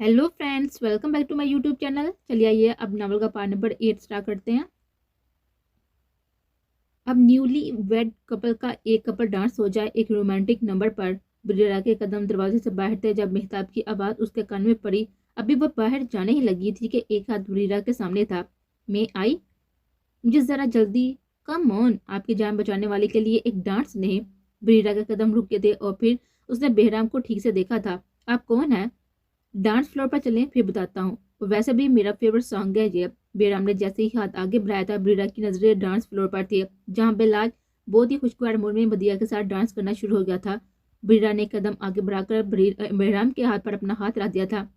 Hello friends, welcome back to my YouTube channel. चलिए आइए अब नावल का पार्ट नंबर 8 स्टार्ट करते हैं। अब न्यूली वेड कपल का एक कपल डांस हो जाए एक रोमांटिक नंबर पर। ब्रियरा के कदम दरवाजे से बाहर थे जब मेहताब की आवाज़ उसके कान में पड़ी। अभी वह बाहर जाने ही लगी थी कि एक हाथ ब्रियरा के सामने था। मैं आई, मुझे ज़रा जल्दी। कम ऑन, आपकी जान बचाने वाले के लिए एक डांस नहीं। ब्रियरा के कदम रुके थे और फिर उसने बेहराम को ठीक से देखा था। आप कौन है? डांस फ्लोर पर चलें, फिर बताता हूँ। वैसे भी मेरा फेवरेट सॉन्ग है ये। बेराम ने जैसे ही हाथ आगे बढ़ाया था, ब्रीरा की नजरें डांस फ्लोर पर थी, जहाँ बेलाज बहुत ही खुशगवार मूड में बदिया के साथ डांस करना शुरू हो गया था। ब्रीरा ने कदम आगे बढ़ाकर बेराम के हाथ पर अपना हाथ रख दिया था।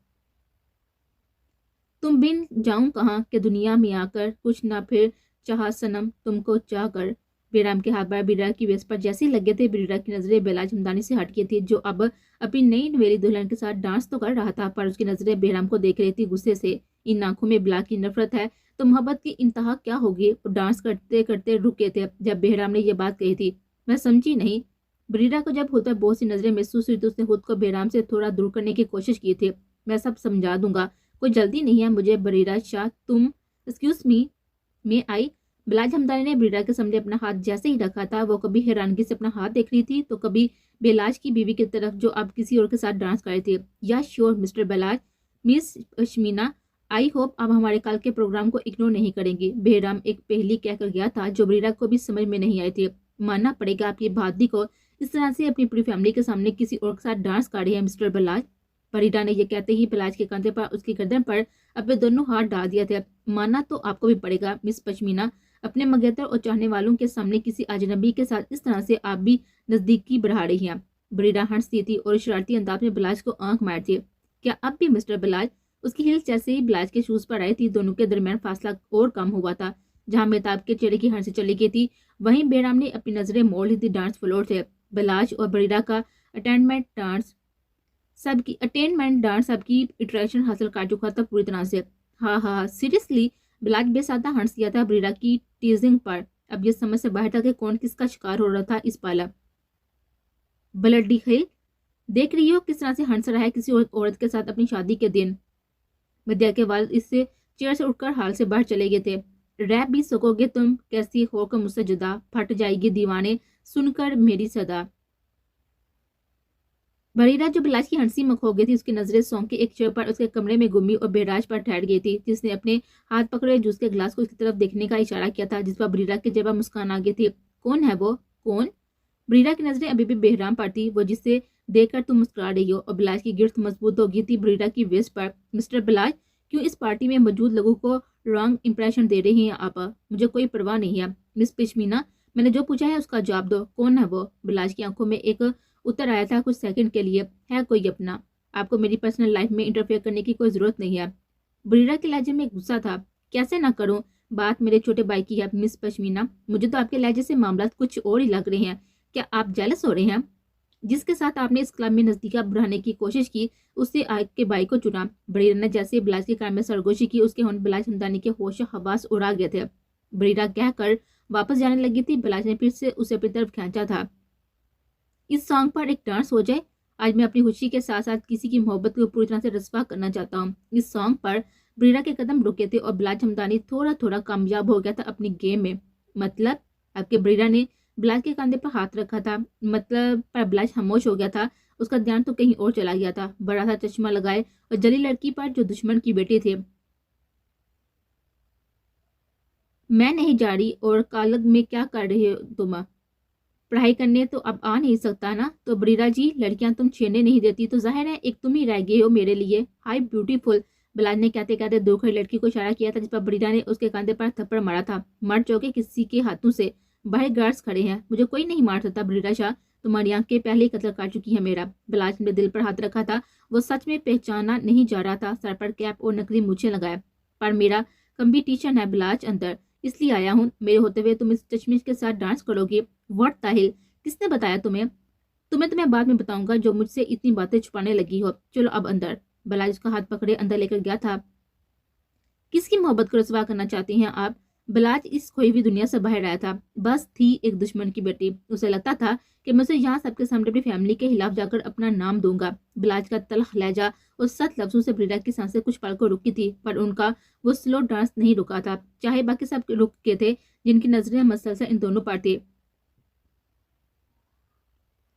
तुम बिन जाऊं कहाँ के दुनिया में आकर, कुछ ना फिर चाह सनम तुमको चाह कर। बेराम के हाथ पर बिरा की वेस पर जैसे ही लगे थे, बिरा की नजरें बेलाज हमदानी से हटकी थी, जो अब अपनी नई नवेली दुल्हन के साथ डांस तो कर रहा था, पर उसकी नजरें बेराम को देख रही थी गुस्से से। इन आंखों में बिला की नफरत है तो मोहब्बत की इंतहा क्या होगी? वो डांस करते करते रुके थे जब बेहराम ने यह बात कही थी। मैं समझी नहीं। ब्रीरा को जब खुद पर बहुत सी नजरें महसूस हुई तो उसने खुद को बेहराम से थोड़ा दूर करने की कोशिश की थी। मैं सब समझा दूंगा, कोई जल्दी नहीं है मुझे। बरीरा शाह तुम, एक्सक्यूज मी, मैं आई। बिलाज हमदानी ने बरीरा के सामने अपना हाथ जैसे ही रखा था, वो कभी हैरानगी से अपना हाथ देख रही थी तो कभी बेलाज की बीवी की तरफ जो अब किसी और के साथ डांस कर रही थी। Yeah sure mister Belaj, miss Ashmina, I hope आप हमारे कल के प्रोग्राम को इग्नोर नहीं करेंगे। बेहराम एक पहेली कहकर गया था जो बरीरा को भी समझ में नहीं आई थी। मानना पड़ेगा आपकी बहादुरी को, इस तरह से अपनी पूरी फैमिली के सामने किसी और के साथ डांस कर रही है मिस्टर बेलाज। फरीदा ने यह कहते ही बिलाज के कंधे पर उसकी गर्दन पर अपने दोनों हाथ डाल दिए थे। मानना तो आपको भी पड़ेगा मिस पश्मीना, अपने मंगेतर और चाहने वालों के सामने किसी अजनबी के साथ इस तरह से आप भी नजदीकी बढ़ा रही हैं। बरीडा हंसती थी और शरारती अंदाज में बिलाज को आंख मारती। क्या अब भी मिस्टर बिलाज? उसकी हिल्स जैसे ही बिलाज के शूज पर आई थी, दोनों के दरमियान फासला और कम हुआ था। जहां मेहताब के चेहरे की हंसी चली गई थी, वहीं बेराम ने अपनी नजरें मोड़ ली थी डांस फ्लोर से। बिलाज और बरीडा का अटेनमेंट डांस सबकी इंटरेक्शन हासिल कर चुका था पूरी तरह से। हाँ हाँ सीरियसली, बिलाज बेसादा हंस दिया था ब्रीरा की टीजिंग पर। अब ये समझ से बाहर था कि कौन किसका शिकार हो रहा था इस पाला। ब्लडी खेल, देख रही हो किस तरह से हंस रहा है किसी औरत के साथ अपनी शादी के दिन। विद्या के वालिद इससे चेयर से उठकर हाल से बाहर चले गए थे। रैप भी सकोगे तुम, कैसी होकर मुझसे जुदा, फट जाएगी दीवाने सुनकर मेरी सदा। बरीरा जो बिलाज की हंसी में खो गई थी, उसकी नजरें सौंग के एक चेयर पर उसके कमरे में घूमी और बेराज पर ठहर गई थी, जिसने अपने हाथ पकड़े जूस के ग्लास को उसकी तरफ देखने का इशारा किया था, जिस पर बरीरा के जबा मुस्कान आ गई थी। कौन है वो? कौन? बरीरा की नजरें अभी भी बेहराम पर थी, वो जिसे देखकर तुम मुस्कुरा रही हो। और बिलाज की गिरफ्त मजबूत हो गई थी बरीरा की वेस्ट पर। मिस्टर बिलाज, क्यों इस पार्टी में मौजूद लोगों को रॉन्ग इंप्रेशन दे रही हैं आप? मुझे कोई परवाह नहीं है मिस पिशमीना, मैंने जो पूछा है उसका जवाब दो। कौन है वो? बिलाज की आंखों में एक उतर आया था कुछ सेकंड के लिए। है कोई अपना? आपको मेरी पर्सनल लाइफ में इंटरफेयर करने की कोई जरूरत नहीं है। बरीरा के लहजे में गुस्सा था। कैसे ना करूं, बात मेरे छोटे भाई की है मिस पश्मीना। मुझे तो आपके लहजे से मामला कुछ और ही लग रहे हैं। क्या आप जेलस हो रहे हैं? जिसके साथ आपने इस क्लब में नजदीकियां बढ़ाने की कोशिश की, उससे आपके भाई को चुना। बरीरा ने जैसे बिलाज के कान में सरगोशी की, उसके होंठ बिलाज हमदानी के होश हवास उड़ा गए थे। बरीरा कहकर वापस जाने लगी थी, बिलाज ने फिर से उसे अपनी तरफ खींचा था। इस सॉन्ग पर एक डांस हो जाए। आज मैं अपनी खुशी के साथ साथ किसी की मोहब्बत को पूरी तरह से रस्वा करना चाहता हूँ। इस सॉन्ग पर ब्रीरा के कदम रुके थे और बिलाज हमदानी थोड़ा थोड़ा कामयाब हो गया था अपनी गेम में। मतलब आपके ब्रीरा ने बिलाज के कंधे पर हाथ रखा था, मतलब पर बिलाज खामोश हो गया था। उसका ध्यान तो कहीं और चला गया था, बड़ा सा चश्मा लगाए और जली लड़की पर जो दुश्मन की बेटी थी। मैं नहीं जा रही, और कालग में क्या कर रही हो तुम? पढ़ाई करने तो अब आ नहीं सकता ना? तो बरीरा जी, लड़कियां तुम छेड़ने नहीं देती तो जाहिर है एक तुम ही रह गए हो मेरे लिए। हाय ब्यूटीफुल, बिलाज ने कहते कहते दो खड़ी लड़की को इशारा किया था, जिस पर बरीरा ने उसके कंधे पर थप्पड़ मारा था। मर चौके किसी के हाथों से, बाहर गार्ड्स खड़े हैं, मुझे कोई नहीं मार सकता बरीरा शाह, तुम्हारी आंखें पहले ही कत्ल कर चुकी है मेरा। बिलाज ने दिल पर हाथ रखा था, वो सच में पहचाना नहीं जा रहा था। सर पर कैप और नकली मूछें लगाए, पर मेरा कंपटीशन है बिलाज अंदर, इसलिए आया हूँ। मेरे होते हुए तुम इस चश्मिश के साथ डांस करोगे? व्हाट द हिल, किसने बताया तुम्हें? तुम्हें बाद में बताऊंगा जो मुझसे इतनी बातें छुपाने लगी हो। चलो अब अंदर। बिलाज उसका हाथ पकड़े अंदर लेकर गया था। किसकी मोहब्बत को रसवा करना चाहती हैं आप? बलाज इस खोई हुई दुनिया से बाहर आया था, बस थी एक दुश्मन की बेटी। उसे लगता था कि मैं उसे यहाँ सबके सामने अपनी फैमिली के खिलाफ जाकर अपना नाम दूंगा। बलाज का तल्ख लहजा और सख्त लफ्जों से ब्रीडा की सांसें कुछ पल को रुकी थी, पर उनका वो स्लो डांस नहीं रुका था, चाहे बाकी सब रुक के थे जिनकी नजरें मसलसल इन दोनों पर थी।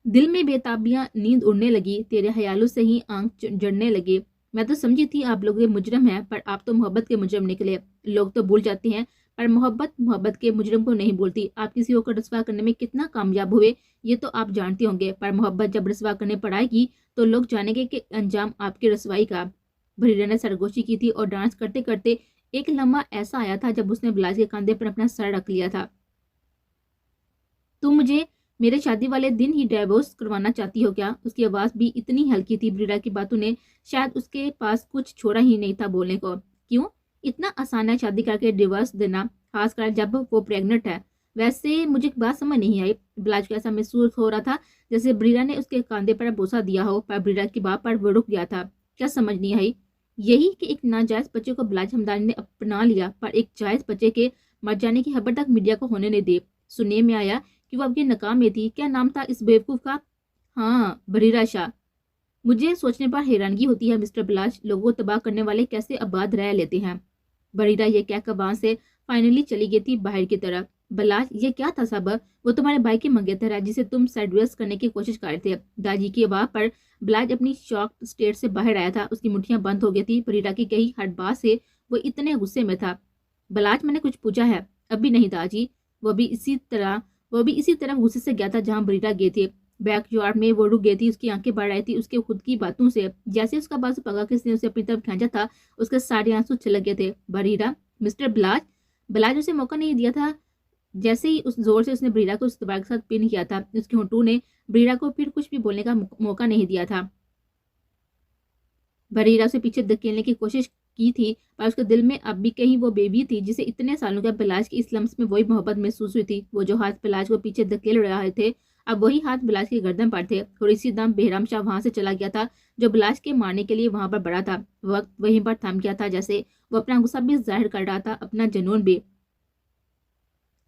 दिल में बेताबियां नींद उड़ने लगी, तेरे ख्यालों से ही आंख जड़ने लगी। मैं तो समझी थी आप लोग ये मुजरम हैं, पर आप तो मोहब्बत के मुजरम निकले। लोग तो भूल जाते हैं, पर मोहब्बत मोहब्बत के मुजरम को नहीं भूलती। आप किसी को रसवा करने में कितना कामयाब हुए ये तो आप जानते होंगे, पर मोहब्बत जब रसवा करने पड़ाएगी तो लोग जानेंगे कि अंजाम आपकी रसवाई का। भरीरा ने सरगोशी की थी और डांस करते करते एक लम्हा ऐसा आया था जब उसने बिलाज के कंधे पर अपना सर रख लिया था। तुम मुझे मेरे शादी वाले दिन ही डिवोर्स करवाना चाहती हो क्या? उसकी आवाज भी इतनी हल्की थी, ब्रीडा की बातों ने शायद उसके पास कुछ छोड़ा ही नहीं था बोलने को। क्यों? इतना आसान है शादी करके डिवोर्स देना, खासकर जब वो प्रेग्नेंट है। वैसे मुझे एक बात समझ नहीं आई। बिलाज को ऐसा महसूस हो रहा था जैसे ब्रीडा ने उसके कंधे पर बोसा दिया हो, पर ब्रीडा की बात पर वो रुक गया था। क्या समझ नहीं आई? यही कि एक नाजायज बच्चे को बिलाज हमदानी ने अपना लिया, पर एक जायज बच्चे के मर जाने की खबर तक मीडिया को होने नहीं दी। सुनने में आया कि वो आपकी नकाम में थी। क्या नाम था इस बेवकूफ का? हाँ, बरीरा शाह। मुझे सोचने पर हैरानगी होती है मिस्टर बिलाज, लोगों को तबाह करने वाले कैसे आबाद रह लेते हैं। बरीरा ये कहकर वहां से फाइनली चली गई थी बाहर की तरफ। बिलाज, ये क्या था सब? वो तुम्हारे भाई की मंगेतर है जिसे तुम सेड्यूस करने की कोशिश कर रहे थे। दादी की आवाज पर बिलाज अपनी शॉक स्टेट से बाहर आया था। उसकी मुठ्ठियां बंद हो गई थी। बरीरा की कही हर बात से वो इतने गुस्से में था। बिलाज, मैंने कुछ पूछा है? अभी नहीं दादी। वो भी इसी तरह गुस्से से गया था जहां बरीरा गए थे। बैकयार्ड में वो रुक गई थी, उसकी आंखें बढ़ रही थी उसके खुद की बातों से। जैसे उसका बाजू पकड़ा किसने उसे अपनी तरफ खींचा था, उसके सारे आंसू छलक गए थे। बरीरा, मिस्टर बिलाज। बिलाज उसे मौका नहीं दिया था। जैसे ही उस जोर से उसने बरीरा को उस दबाव के साथ पिन किया था, उसके होंठों ने बरीरा को फिर कुछ भी बोलने का मौका नहीं दिया था। बरीरा उसे पीछे धकेलने की कोशिश की थी, पर उसके दिल में अब भी कहीं वो बेबी थी जिसे इतने सालों के बिलाज की इस लम्स में वही मोहब्बत महसूस हुई थी। वो जो हाथ बिलाज को पीछे धकेल रहे थे, अब वही हाथ बिलाज की गर्दन पर थे। और इसी दम बेहराम शाह वहां से चला गया था जो बिलाज के मारने के लिए वहां पर बड़ा था। वक्त वहीं पर थम गया था, जैसे वो अपना गुस्सा भी जाहिर कर रहा था, अपना जुनून भी।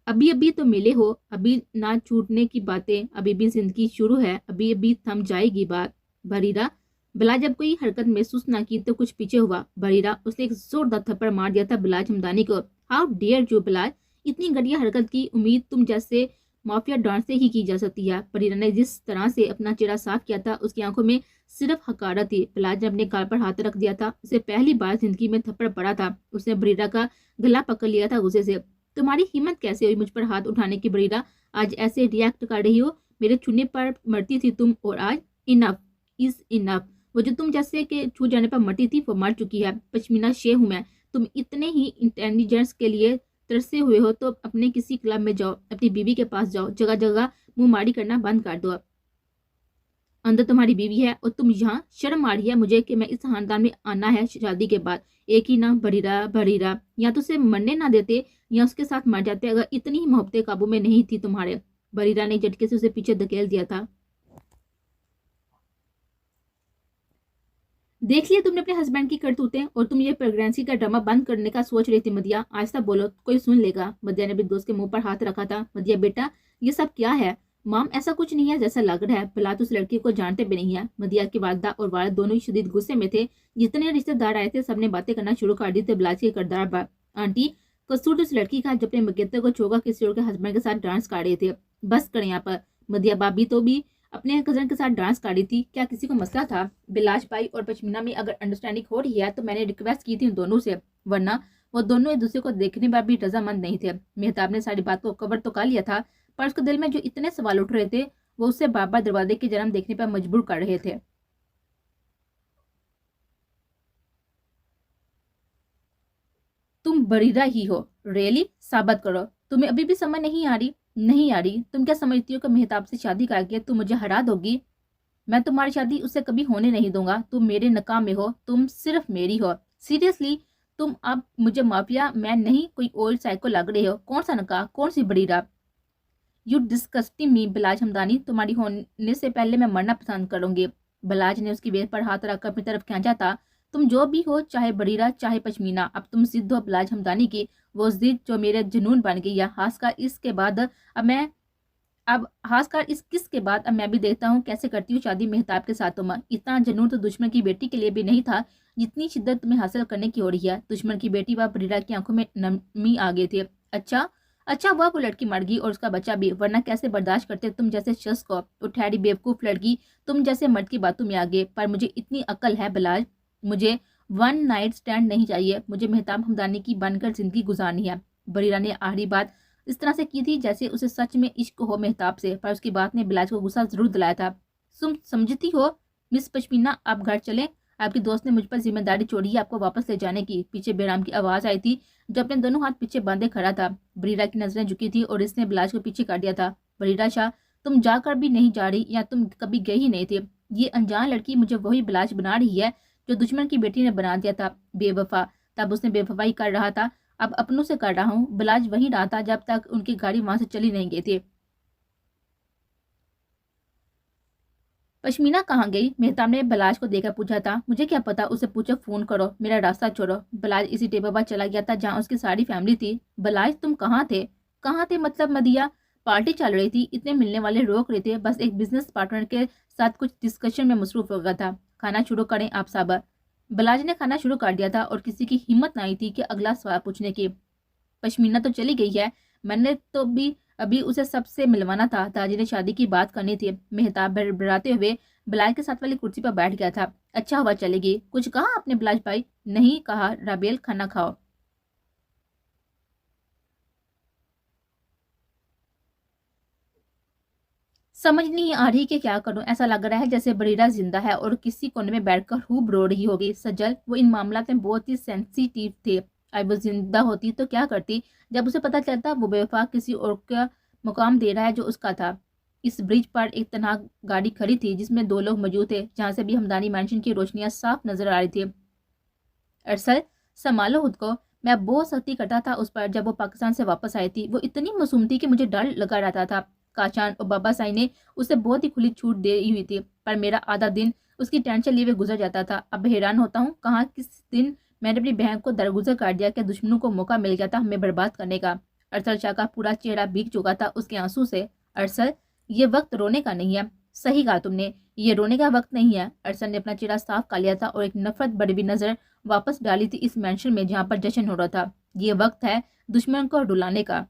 अभी अभी तो मिले हो, अभी ना छूटने की बातें, अभी भी जिंदगी शुरू है, अभी अभी थम जाएगी बात। बरीरा, बिलाज जब कोई हरकत महसूस ना की तो कुछ पीछे हुआ। बरीरा, उसने एक जोरदार थप्पड़ मार दिया था बिलाज हमदानी को। हाउ डेयर यू बिलाज, इतनी घटिया हरकत की उम्मीद तुम जैसे माफिया डॉन से ही की जा सकती है। बरीरा ने जिस तरह से अपना चेहरा साफ किया था, उसकी आंखों में सिर्फ हकारत थी। बिलाज ने अपने गाल पर हाथ रख दिया था। उसे पहली बार जिंदगी में थप्पड़ पड़ा था। उसने बरीरा का गला पकड़ लिया था गुस्से से। तुम्हारी हिम्मत कैसे हुई मुझ पर हाथ उठाने की बरीरा? आज ऐसे रिएक्ट कर रही हो? मेरे छूने पर मरती थी तुम, और आज इनफ इज इनफ। वो जो तुम जैसे के छू जाने पर मरती थी वो मर चुकी है। पश्मीना शेर हूं मैं। तुम इतने ही इंटेलिजेंस के लिए तरसे हुए हो तो अपने किसी क्लब में जाओ, अपनी बीवी के पास जाओ, जगह जगह मुंह मारी करना बंद कर दो। अंदर तुम्हारी बीवी है और तुम यहाँ। शर्म आ रही है मुझे कि मैं इस खानदान में आना है शादी के बाद। एक ही नाम बरीरा बरीरा। या तो उसे मरने ना देते या उसके साथ मर जाते अगर इतनी ही मोहब्बतें काबू में नहीं थी तुम्हारे। बरीरा ने झटके से उसे पीछे धकेल दिया था। देख लिया तुमने अपने हस्बैंड की करतूतें, और तुम ये प्रेगनेंसी का ड्रामा बंद करने का सोच रही थी मदिया। आहिस्ता बोलो, कोई सुन लेगा। मदिया ने भी दोस्त के मुंह पर हाथ रखा था। मदिया बेटा, ये सब क्या है? माम, ऐसा कुछ नहीं है जैसा लग रहा है। बिलात उस लड़की को जानते भी नहीं है। मदिया की वालदा और वालिद दोनों ही शदीद गुस्से में थे। जितने रिश्तेदार आए थे सबने बातें करना शुरू कर दी थे बिलात के किरदार पर। आंटी, कसूर उस लड़की का जब अपने मंगेतर को छोगा किसी और के हस्बैंड के साथ डांस कर रहे थे। बस करें यहाँ पर। मदिया भाभी तो भी अपने कजन के साथ डांस कर रही थी। क्या किसी को मसला था? बिलाश भाई और पश्मीना में अगर अंडरस्टैंडिंग हो रही है तो मैंने रिक्वेस्ट की थी उन दोनों से, वरना वो दोनों एक दूसरे को देखने पर भी रजामंद नहीं थे। मेहताब ने सारी बात को कवर तो कर लिया था, पर उसके दिल में जो इतने सवाल उठ रहे थे वो उससे बार बार दरवाजे के जन्म देखने पर मजबूर कर रहे थे। तुम बरीरा ही हो, रियली? साबित करो। तुम्हें अभी भी समझ नहीं आ रही? नहीं आ रही? तुम क्या समझती हो कि मेहताब से शादी करके तुम मुझे हरा दोगी? मैं तुम्हारी शादी उससे कभी होने नहीं दूंगा। तुम मेरे नकाम में हो, तुम सिर्फ मेरी हो। सीरियसली, तुम अब मुझे माफिया मैन नहीं कोई ओल्ड साइको लग रहे हो। कौन सा नकाह, कौन सी बरीरा? यू डिस्कस्टिंग मी बिलाज हमदानी। तुम्हारी होने से पहले मैं मरना पसंद करूंगी। बिलाज ने उसकी वेद पर हाथ रखकर अपनी तरफ खींचा था। تم جو بھی ہو، چاہے بریرہ چاہے پشمینہ، اب تم ضد ہو بلاج ہمدانی کی، وہ ضد جو میرے جنون بن گئی ہے۔ خاص کر اس کے بعد اب میں بھی دیکھتا ہوں کیسے کرتی ہوں شادی مہتاب کے ساتھ تم۔ اتنا جنون تو دشمن کی بیٹی کے لیے بھی نہیں تھا جتنی شدت تمہیں حاصل کرنے کی ہو رہی ہے۔ دشمن کی بیٹی و بریرہ کی آنکھوں میں نمی آ گئی تھی۔ اچھا ہوا وہ لڑکی مر گئی اور اس کا بچہ بھی، ورنہ کیسے برداشت کرتے تم جیسے شخص کو۔ وہ ٹھہری بیوقوف لڑکی، تم جیسے مرد کی باتوں میں آگے، پر مجھے اتنی عقل ہے بلاج، مجھے ون نائٹ سٹینڈ نہیں چاہیے، مجھے مہتاب ہمدانی کی بن کر زندگی گزارنی ہے۔ بریرہ نے آخری بات اس طرح سے کی تھی جیسے اسے سچ میں عشق ہو مہتاب سے، پر اس کی بات نے بلاج کو غصہ ضرور دلایا تھا۔ تم سمجھتی ہو مس پشمینہ آپ گھر چلیں، آپ کی دوست نے مجھ پر ذمہ داری چھوڑی ہے آپ کو واپس لے جانے کی۔ پیچھے بہرام کی آواز آئی تھی جو اپنے دونوں ہاتھ پیچھے باندھے کھڑا تھا۔ بریرہ کی نظریں جھکی تھی اور اس نے بلاج کو پیچھے کر دیا تھا۔ بریرہ شاہ، تم جا کر بھی نہیں جا رہی، یا تم کبھی گئی ہی نہیں تھی؟ یہ انجان لڑکی مجھے وہی بلاج بنا رہی ہے جو دشمن کی بیٹی نے بنا دیا تھا بے وفا۔ تب اس نے بے وفائی کر رہا تھا، اب اپنوں سے کر رہا ہوں۔ بلاج وہیں رہا تھا جب تک ان کی گاڑی وہاں سے چلی نہیں گئی تھی۔ پشمینہ کہاں گئی؟ مہتاب نے بلاج کو دیکھ کر پوچھا تھا۔ مجھے کیا پتا، اسے پوچھو، فون کرو، میرا راستہ چھوڑو۔ بلاج اسی ٹیبل پر چلا گیا تھا جہاں اس کی ساری فیملی تھی۔ بلاج تم کہاں تھے؟ کہاں تھے مطلب مدیہ؟ پارٹی چل رہی تھی، اتنے ملنے والے روک رہے تھے، بس ایک بزنس پارٹنر کے ساتھ کچھ ڈسکشن میں مصروف ہو گیا تھا۔ کھانا شروع کریں آپ صاحب۔ بلاج نے کھانا شروع کر دیا تھا اور کسی کی ہمت نہ آئی تھی کہ اگلا سوال پوچھنے کی۔ پشمینہ تو چلی گئی ہے، میں نے تو ابھی اسے سب سے ملوانا تھا، تاجی نے شادی کی بات کرنی تھی۔ مہتاب بڑبڑاتے ہوئے بلاج کے ساتھ والی کرسی پر بیٹھ گیا تھا۔ اچھا ہوا چلے گی، کچھ کہا آپ نے بلاج بھائی؟ نہیں کہا رابیل، کھانا کھاؤ۔ سمجھ نہیں آ رہی کہ کیا کروں، ایسا لگ رہا ہے جیسے بریرہ زندہ ہے اور کسی کونے میں بیٹھ کر خوب رو رہی ہوگی۔ سجل، وہ ان معاملات میں بہت ہی سینسیٹیو تھے، اب وہ زندہ ہوتی تو کیا کرتی؟ جب اسے پتا چلتا وہ بے وفا کسی اور کا مقام دے رہا ہے جو اس کا تھا۔ اس برج پر ایک تنہا گاڑی کھڑی تھی جس میں دو لوگ موجود تھے، جہاں سے بھی ہمدانی مینشن کی روشنیاں صاف نظر آ رہی تھی۔ ارسل، سنبھالو خود کو، میں بہت سختی کرتا تھا اس پر جب وہ پاکستان سے واپس آئی تھی۔ وہ اتنی معصوم تھی کہ مجھے ڈر لگا رہتا تھا۔ کاشان اور بابا سائی نے اسے بہت ہی کھلی چھوٹ دی ہوئی تھی، پر میرا آدھا دن اس کی ٹینشن لیے گزر جاتا تھا۔ اب حیران ہوتا ہوں کہاں کس دن میں نے اپنی بہن کو درگزر کر دیا کہ دشمنوں کو موقع مل گیا تھا ہمیں برباد کرنے کا۔ ارسل شاہ کا پورا چہرہ بھیگ چکا تھا اس کے آنسو سے۔ ارسل، یہ وقت رونے کا نہیں ہے۔ صحیح کہا تم نے، یہ رونے کا وقت نہیں ہے۔ ارسل نے اپنا چہرہ صاف کر لیا تھا اور ایک نفرت بڑی بھی نظر واپس ڈالی تھی اس مینشن میں جہاں پر جشن ہو رہا تھا۔ یہ وقت ہے دشمن کو ڈلانے کا۔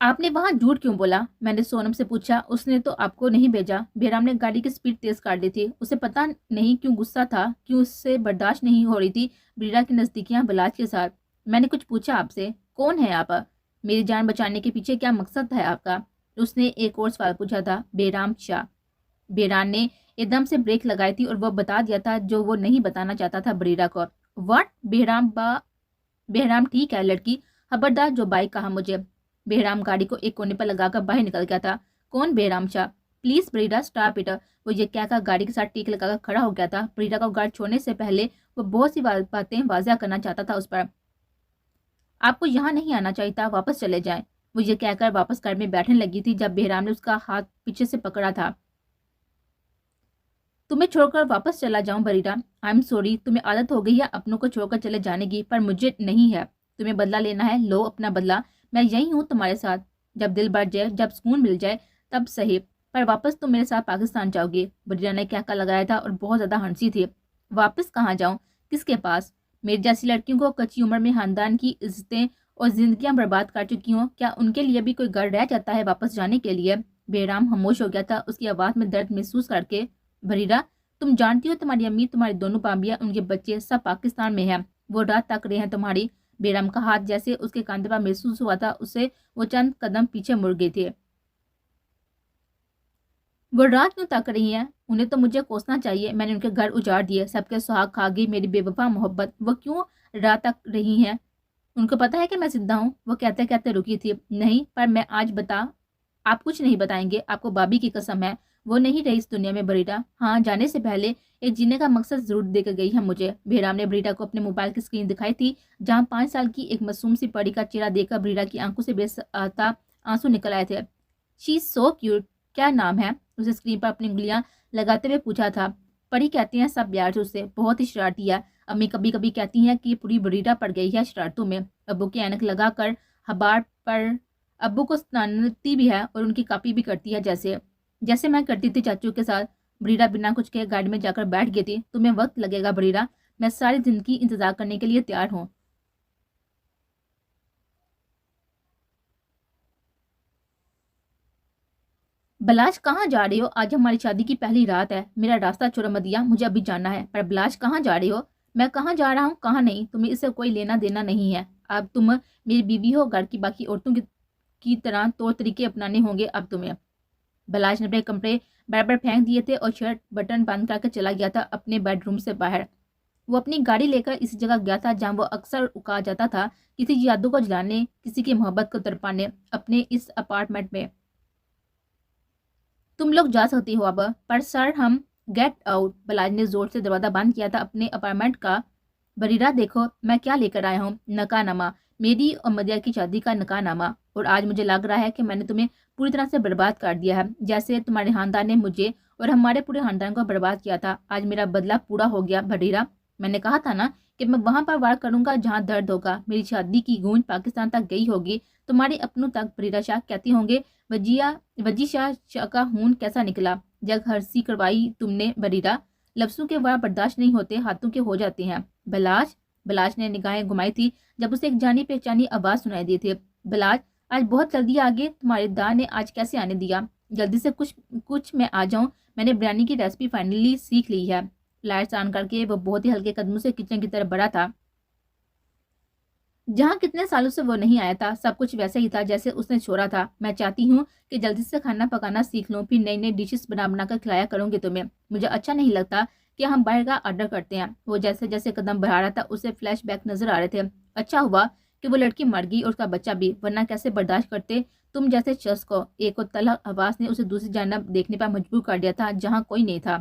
آپ نے وہاں جھوٹ کیوں بولا؟ میں نے سونم سے پوچھا۔ اس نے تو آپ کو نہیں بھیجا۔ بہرام نے گاڑی کی سپیڈ تیز کر دی تھی، اسے پتہ نہیں کیوں غصہ تھا، کیوں اس سے برداشت نہیں ہو رہی تھی بریرہ کی نزدیکیاں بلاج کے ساتھ۔ میں نے کچھ پوچھا آپ سے، کون ہے آپ؟ میری جان بچانے کے پیچھے کیا مقصد ہے آپ کا؟ اس نے ایک اور سوال پوچھا تھا۔ بہرام شاہ۔ بہرام نے ایک دم سے بریک لگائی تھی اور وہ بتا دیا تھا جو وہ نہیں بتانا چاہتا تھا بریرہ کو۔ واٹ؟ بہرام ٹھیک ہے لڑکی، خبردار جو بھائی کہا مجھے۔ بہرام گاڑی کو ایک کونے پر لگا کر باہر نکل گیا تھا۔ کون Bahram Shah? Please Bareera stop it. وہ یہ کہہ کر گاڑی کے ساتھ ٹیک لگا کر کھڑا ہو گیا تھا۔ بریرہ کو گاڑی چھوڑنے سے پہلے وہ بہت سی باتیں واضح کرنا چاہتا تھا اس پر۔ آپ کو یہاں نہیں آنا چاہیے تھا، واپس چلے جائیں۔ وہ یہ کہہ کر واپس گاڑی میں بیٹھنے لگی تھی جب بہرام نے اس کا ہاتھ پیچھے سے پکڑا تھا۔ تمہیں چھوڑ کر واپس چلا جاؤں بریرہ؟ آئی ایم سوری، تمہیں عادت ہو گئی ہے اپنوں کو چھوڑ کر چلے جانے کی، پر مجھے نہیں ہے۔ تمہیں بدلہ لینا ہے، لو اپنا بدلہ، میں یہی ہوں تمہارے ساتھ۔ جب دل بڑھ جائے، جب سکون مل جائے تب صحیح، پر واپس تم میرے ساتھ پاکستان جاؤ گی۔ بریرہ نے کہکا لگایا تھا اور بہت زیادہ ہنسی تھی۔ واپس کہاں جاؤں؟ کس کے پاس؟ میری جیسی لڑکیوں کو کچی عمر میں خاندان کی عزتیں اور زندگیاں برباد کر چکی ہوں، کیا ان کے لیے بھی کوئی گھر رہ جاتا ہے واپس جانے کے لیے؟ بہرام خاموش ہو گیا تھا اس کی آواز میں درد محسوس کر کے۔ بریرہ، تم جانتی ہو تمہاری امی، تمہاری دونوں بابیاں، ان کے بچے سب پاکستان میں ہیں، وہ رات تک رہے ہیں تمہاری۔ بہرام کا ہاتھ جیسے اس کے کاندھے پر محسوس ہوا تھا، اسے وہ چند قدم پیچھے مڑ گئے تھے۔ وہ رات کیوں تک رہی ہیں؟ انہیں تو مجھے کوسنا چاہیے، میں نے ان کے گھر اجاڑ دیے، سب کے سہاگ کھا گئی میری بے وفا محبت، وہ کیوں رات تک رہی ہیں؟ ان کو پتا ہے کہ میں زندہ ہوں؟ وہ کہتے کہتے رکی تھی۔ نہیں، پر میں آج آپ کچھ نہیں بتائیں گے، آپ کو بابی کی قسم ہے، وہ نہیں رہی اس دنیا میں بریرہ۔ ہاں، جانے سے پہلے ایک جینے کا مقصد ضرور دے کر گئی ہے مجھے۔ بہرام نے بریرہ کو اپنے موبائل کی اسکرین دکھائی تھی جہاں 5 سال کی ایک معصوم سی پری کا چہرہ دیکھ کر بریرہ کی آنکھوں سے بے آتا آنسو نکل آئے تھے۔ شی از سو کیوٹ، کیا نام ہے اسے اسکرین پر اپنی انگلیاں لگاتے ہوئے پوچھا تھا۔ پری کہتی ہیں سب پیار سے اسے، بہت ہی شرارتی ہے۔ امی کبھی کبھی کہتی ہیں کہ یہ پوری بریرا پڑ گئی ہے شرارتوں میں۔ ابو کی اینک لگا کر حبار پر ابو کو سناتی بھی ہے اور ان کی کاپی بھی کرتی ہے، جیسے میں کرتی تھی چاچو کے ساتھ۔ بریرا بنا کچھ کہے گاڑی میں جا کر بیٹھ گئی تھی۔ تمہیں وقت لگے گا بریرا، میں ساری زندگی انتظار کرنے کے لیے تیار ہوں۔ بلاش کہاں جا رہی ہو؟ آج ہماری شادی کی پہلی رات ہے، میرا راستہ چھوڑ مت دیا، مجھے ابھی جانا ہے۔ پر بلاش کہاں جا رہی ہو؟ میں کہاں جا رہا ہوں کہاں نہیں، تمہیں اس سے کوئی لینا دینا نہیں ہے۔ اب تم میری بیوی ہو، گھر کی باقی عورتوں کی طرح طور طریقے اپنانے ہوں گے اب تمہیں۔ بلاش نے اپنے کپڑے برابر پھینک دیے تھے اور شرٹ بٹن بند کر کے چلا گیا تھا اپنے بیڈ روم سے باہر۔ وہ اپنی گاڑی لے کر اس جگہ گیا تھا جہاں وہ اکثر اکا جاتا تھا، کسی یادوں کو جلانے، کسی کی محبت کو تڑپانے، اپنے اس اپارٹمنٹ میں۔ تم لوگ جا سکتی ہو اب، پر سر ہم گیٹ آؤٹ۔ بلاج نے زور سے دروازہ بند کیا تھا اپنے اپارٹمنٹ کا۔ بریرا دیکھو میں کیا لے کر آیا ہوں، نکاح نامہ، میری اور مدیہ کی شادی کا نکاح نامہ۔ اور آج مجھے لگ رہا ہے کہ میں نے تمہیں پوری طرح سے برباد کر دیا ہے، جیسے تمہارے خاندان نے مجھے اور ہمارے پورے خاندان کو برباد کیا تھا۔ آج میرا بدلہ پورا ہو گیا بریرا۔ میں نے کہا تھا نا کہ میں وہاں پر وار کروں گا جہاں درد ہوگا۔ میری شادی کی گونج پاکستان تک گئی ہوگی، تمہارے اپنوں تک۔ بریرا شاہ کہتی ہوں گے وجی شاہ کا خون کیسا نکلا، جگ ہرسی کروائی تم نے بریرا۔ لفظوں کے وار برداشت نہیں ہوتے، ہاتھوں کے ہو جاتے ہیں۔ بلاش نے نگاہیں گھمائی تھی جب اسے ایک جانی پہچانی آواز سنائی دی تھی۔ بلاش آج بہت جلدی آگے، تمہارے داں نے آج کیسے آنے دیا؟ جلدی سے کچھ میں آ جاؤں، میں نے بریانی کی ریسپی فائنلی سیکھ لی ہے۔ لائٹس آن کر کے وہ بہت ہی ہلکے قدموں سے کچن کی طرف بڑھا تھا، جہاں کتنے سالوں سے وہ نہیں آیا تھا۔ سب کچھ ویسے ہی تھا جیسے اس نے چھوڑا تھا۔ میں چاہتی ہوں کہ جلدی سے کھانا پکانا سیکھ لوں، پھر نئی نئی ڈشز بنا کر کھلایا کروں گی تمہیں۔ مجھے اچھا نہیں لگتا کہ ہم باہر کا آرڈر کرتے ہیں۔ وہ جیسے جیسے قدم بڑھا رہا تھا اسے فلیش بیک نظر آ رہے تھے۔ اچھا ہوا کہ وہ لڑکی مر گئی اور اس کا بچہ بھی، ورنہ کیسے برداشت کرتے تم جیسے شخص کو۔ ایک اور تلخ آواز نے اسے دوسری جانب دیکھنے پر مجبور کر دیا تھا جہاں کوئی نہیں تھا۔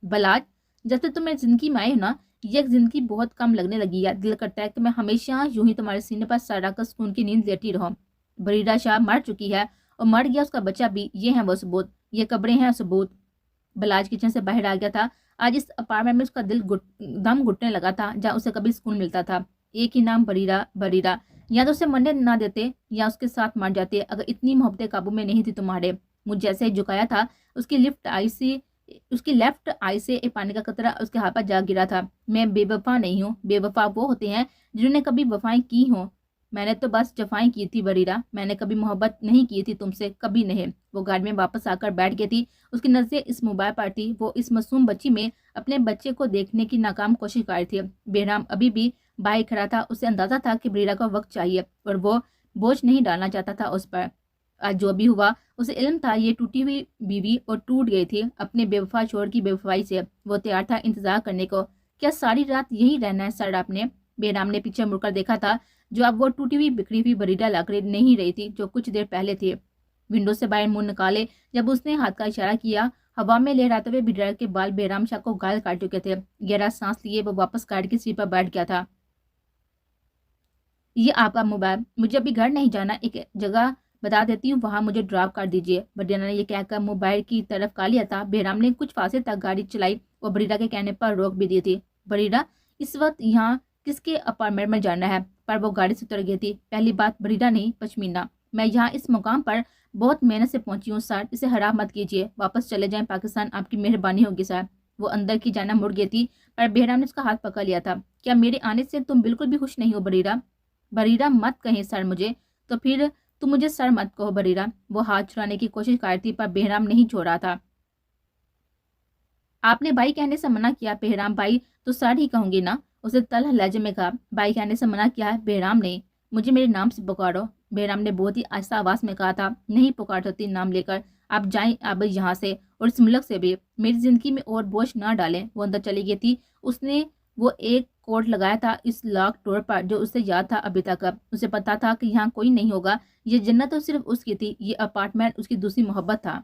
بلاج جب سے تم میری زندگی میں آئے ہو نا، یہ زندگی بہت کم لگنے لگی ہے۔ دل کرتا ہے کہ میں ہمیشہ یوں ہی تمہارے سینے پر سر رکھ کر سکون کی نیند لیٹی رہوں۔ بریرا شاہ مر چکی ہے اور مر گیا اس کا بچہ بھی، یہ ہیں وہ ثبوت، یہ قبریں ہیں ثبوت۔ بلاج کچن سے باہر آ گیا تھا۔ آج اس اپارٹمنٹ میں اس کا دل دم گھٹنے لگا تھا جہاں اسے کبھی سکون ملتا تھا۔ ایک ہی نام، بریرا۔ یا تو اسے مرنے نہ دیتے یا اس کے ساتھ مر جاتے اگر اتنی محبتیں قابو میں نہیں تھی تمہارے۔ مجھ جیسے جھکایا تھا، اس کی لیفٹ آئی سے ایک پانی کا قطرہ اس کے ہاتھ پر جا گرا تھا۔ میں بے وفا نہیں ہوں، بے وفا وہ ہوتے ہیں جنہوں نے کبھی وفائیں کی ہوں۔ میں نے تو بس جفائیں کی تھی بریرا، میں نے کبھی محبت نہیں کی تھی تم سے، کبھی نہیں۔ وہ گاڑی میں واپس آ کر بیٹھ گئی تھی، اس کی نظریں اس موبائل پر تھی۔ وہ اس معصوم بچی میں اپنے بچے کو دیکھنے کی ناکام کوشش کر رہی تھی۔ بہرام ابھی بھی باہر کھڑا تھا، اسے اندازہ تھا کہ بریرا کو وقت چاہیے اور وہ بوجھ نہیں ڈالنا چاہتا تھا اس پر۔ آج جو بھی ہوا اسے علم تھا یہ ٹوٹی ہوئی بیوی اور ٹوٹ گئی تھی اپنے بے وفا شوہر کی بے وفائی سے۔ وہ تیار تھا انتظار کرنے کو۔ کیا ساری رات یہی رہنا ہے سر آپ نے؟ بہرام نے پیچھے مڑ کر دیکھا تھا، جو اب وہ ٹوٹی ہوئی بکھری ہوئی بریرا لگ نہیں رہی تھی جو کچھ دیر پہلے تھی۔ ونڈو سے باہر منہ نکالے جب اس نے ہاتھ کا اشارہ کیا، ہوا میں لہراتے ہوئے بریرا کے بال بہرام شاہ کو گھائل کر چکے تھے۔ گہرا سانس لیے وہ واپس گاڑی کی سیٹ پر بیٹھ گیا تھا۔ یہ آپ کا موبائل، مجھے ابھی گھر نہیں جانا، ایک جگہ بتا دیتی ہوں وہاں مجھے ڈراپ کر دیجیے۔ بریرا نے یہ کہہ کر موبائل کی طرف کا لیا تھا۔ بہرام نے کچھ فاصلے تک گاڑی چلائی اور بریرا کے کہنے پر روک بھی دی تھی۔ بریرا اس وقت یہاں کس کے اپارٹمنٹ میں جانا ہے؟ پر وہ گاڑی سے اتر گئی تھی۔ پہلی بات بریرا نہیں، پشمینہ، میں یہاں اس مقام پر بہت محنت سے پہنچی ہوں سر، اسے خراب مت کیجیے، واپس چلے جائیں پاکستان، آپ کی مہربانی ہوگی سر۔ وہ اندر کی جانب مڑ گئی تھی پر بہرام نے اس کا ہاتھ پکڑ لیا تھا۔ کیا میرے آنے سے تم بالکل بھی خوش نہیں ہو بریرا؟ بریرا مت کہیں سر مجھے، تو پھر تم مجھے سر مت کہو بریرا۔ وہ ہاتھ چھڑانے کی کوشش کر تھی پر بہرام نہیں چھوڑ رہا تھا۔ آپ نے بھائی کہنے سے منع کیا بہرام بھائی تو سر ہی کہوں گی نا، اسے تلخ لہجے میں کہا۔ بھائی کہنے سے منع کیا ہے بہرام نے، مجھے میرے نام سے پکارو۔ بہرام نے بہت ہی آہستہ آواز میں کہا تھا، نہیں پکار سکتی نام لے کر، آپ جائیں اب یہاں سے اور اس ملک سے بھی، میری زندگی میں اور بوجھ نہ ڈالیں۔ وہ اندر چلی گئی تھی۔ اس نے وہ ایک کوٹ لگایا تھا اس لاک ڈور پر جو اسے یاد تھا ابھی تک۔ اسے پتا تھا کہ یہاں کوئی نہیں ہوگا، یہ جنت تو صرف اس کی تھی، یہ اپارٹمنٹ اس کی دوسری محبت تھا۔